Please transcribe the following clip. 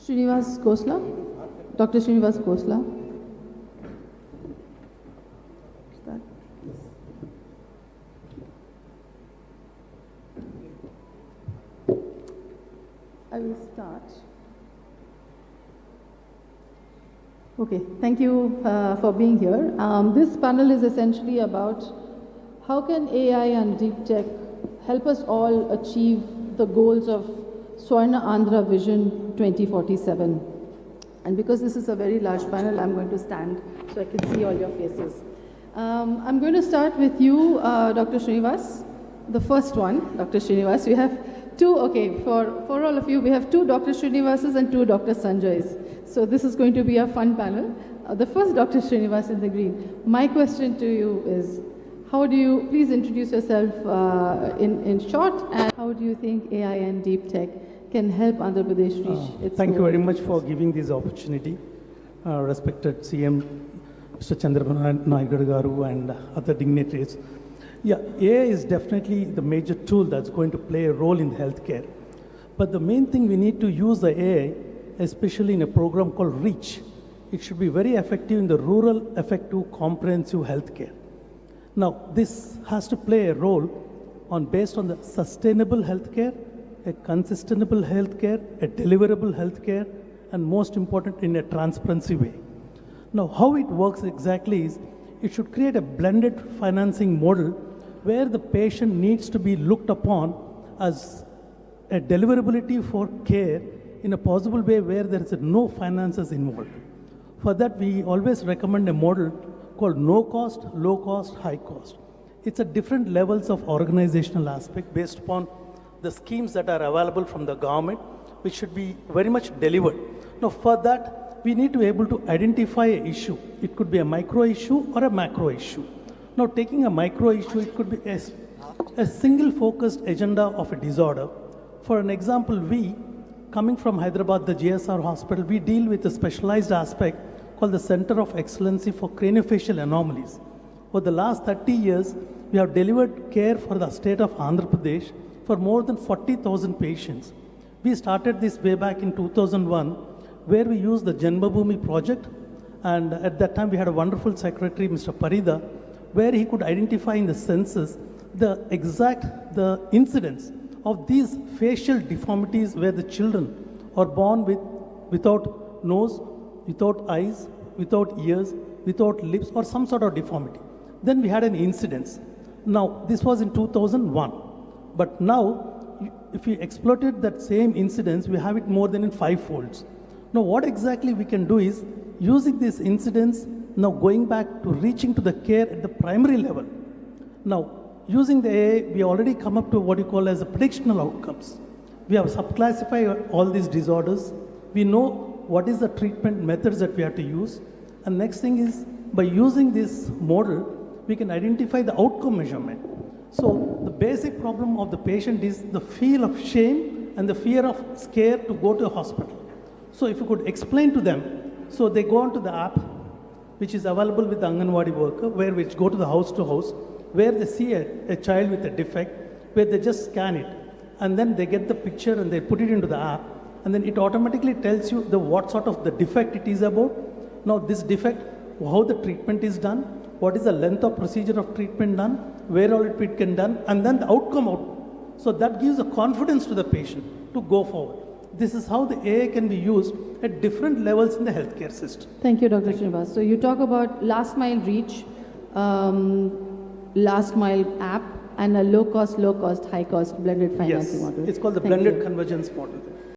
Srinivas Gosla, Dr. Srinivas Gosla. I will start. Okay, thank you for being here. This panel is essentially about how can AI and DeepTech help us all achieve the goals of Swarna Andhra Vision 2047. And because this is a very large panel, I'm going to stand so I can see all your faces. I'm going to start with you, Dr. Srinivas. The first one, Dr. Srinivas. We have two, okay, for all of you, we have two Dr. Srinivases and two Dr. Sanjays. So this is going to be a fun panel. The first Dr. Srinivas in the green. My question to you is, how do you, please introduce yourself in short, and how do you think AI and DeepTech can help Andhra Pradesh reach its Thank you goal? very much for giving this opportunity, respected CM, Mr. Chandrababu Naidu Garu and other dignitaries. Yeah, AI is definitely the major tool that's going to play a role in healthcare. But the main thing, we need to use the AI, especially in a program called REACH. It should be very effective in the rural effective comprehensive healthcare. Now, this has to play a role based on the sustainable healthcare, a consistentable healthcare, a deliverable healthcare, and most important, in a transparency way. Now, how it works exactly is, it should create a blended financing model where the patient needs to be looked upon as a deliverability for care in a possible way where there is no finances involved. For that, we always recommend a model called no cost, low cost, high cost. It's a different levels of organizational aspect based upon the schemes that are available from the government, which should be very much delivered. Now, for that, we need to be able to identify an issue. It could be a micro issue or a macro issue. Now, taking a micro issue, it could be a single focused agenda of a disorder. For an example, coming from Hyderabad, the GSR hospital, we deal with a specialized aspect called the Center of Excellency for Craniofacial Anomalies. For the last 30 years, we have delivered care for the state of Andhra Pradesh for more than 40,000 patients. We started this way back in 2001, where we used the Janmabhoomi project, and at that time we had a wonderful secretary, Mr. Parida, where he could identify in the census the incidence of these facial deformities where the children are born without nose, without eyes, without ears, without lips, or some sort of deformity. Then we had an incidence. Now, this was in 2001. But now, if we exploited that same incidence, we have it more than in 5 folds. Now, what exactly we can do is, using this incidence, now going back to reaching to the care at the primary level. Now, using the AI, we already come up to what you call as a predictional outcomes. We have subclassified all these disorders. We know what is the treatment methods that we have to use. And next thing is, by using this model, we can identify the outcome measurement. So the basic problem of the patient is the feel of shame and the fear of scare to go to a hospital. So if you could explain to them, so they go onto the app, which is available with the Anganwadi worker, which go to the house to house, where they see a child with a defect, where they just scan it, and then they get the picture and they put it into the app, and then it automatically tells you what sort of the defect it is about. Now this defect, how the treatment is done, what is the length of procedure of treatment done, where all it can done, and then the outcome out. So that gives a confidence to the patient to go forward. This is how the AI can be used at different levels in the healthcare system. Thank you, Dr. Srinivas. So you talk about last mile reach, last mile app, and a low cost, high cost blended financing model. It's called the blended convergence model.